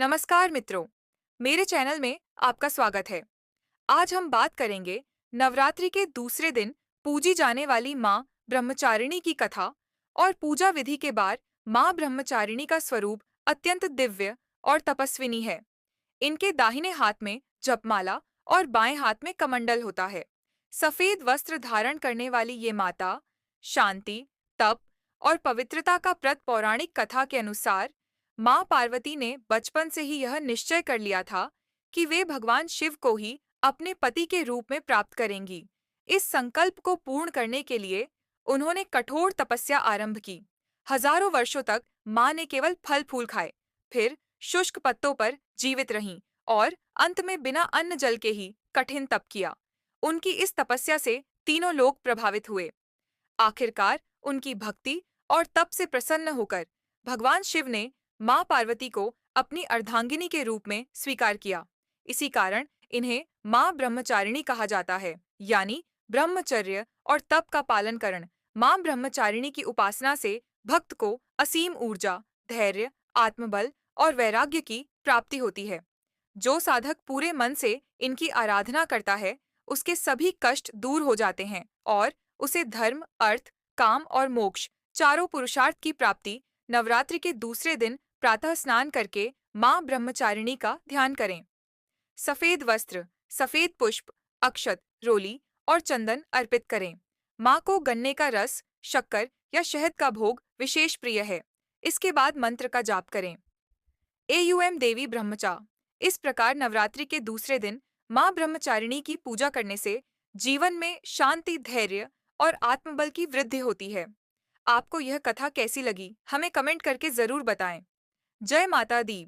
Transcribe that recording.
नमस्कार मित्रों, मेरे चैनल में आपका स्वागत है। आज हम बात करेंगे नवरात्रि के दूसरे दिन पूजी जाने वाली माँ ब्रह्मचारिणी की कथा और पूजा विधि के बाद माँ ब्रह्मचारिणी का स्वरूप अत्यंत दिव्य और तपस्विनी है। इनके दाहिने हाथ में जपमाला और बाएं हाथ में कमंडल होता है। सफेद वस्त्र धारण करने वाली ये माता शांति, तप और पवित्रता का प्रत पौराणिक कथा के अनुसार माँ पार्वती ने बचपन से ही यह निश्चय कर लिया था कि वे भगवान शिव को ही अपने पति के रूप में प्राप्त करेंगी। इस संकल्प को पूर्ण करने के लिए उन्होंने कठोर तपस्या आरंभ की। हजारों वर्षों तक माँ ने केवल फल फूल खाए, फिर शुष्क पत्तों पर जीवित रहीं और अंत में बिना अन्न जल के ही कठिन तप किया। उनकी इस तपस्या से तीनों लोग प्रभावित हुए। आखिरकार उनकी भक्ति और तप से प्रसन्न होकर भगवान शिव ने मां पार्वती को अपनी अर्धांगिनी के रूप में स्वीकार किया। इसी कारण इन्हें मां ब्रह्मचारिणी कहा जाता है, यानी ब्रह्मचर्य और तप का पालन करण। मां ब्रह्मचारिणी की उपासना से भक्त को असीम ऊर्जा, धैर्य, आत्मबल और वैराग्य की प्राप्ति होती है। जो साधक पूरे मन से इनकी आराधना करता है, उसके सभी कष्ट दूर हो जाते हैं और उसे धर्म, अर्थ, काम और मोक्ष चारों पुरुषार्थ की प्राप्ति। नवरात्रि के दूसरे दिन प्रातः स्नान करके मां ब्रह्मचारिणी का ध्यान करें। सफेद वस्त्र, सफेद पुष्प, अक्षत, रोली और चंदन अर्पित करें। मां को गन्ने का रस, शक्कर या शहद का भोग विशेष प्रिय है। इसके बाद मंत्र का जाप करें। एयूएम देवी ब्रह्मचा। इस प्रकार नवरात्रि के दूसरे दिन मां ब्रह्मचारिणी की पूजा करने से जीवन में शांति, धैर्य और आत्मबल की वृद्धि होती है। आपको यह कथा कैसी लगी, हमें कमेंट करके जरूर बताएं। जय माता दी।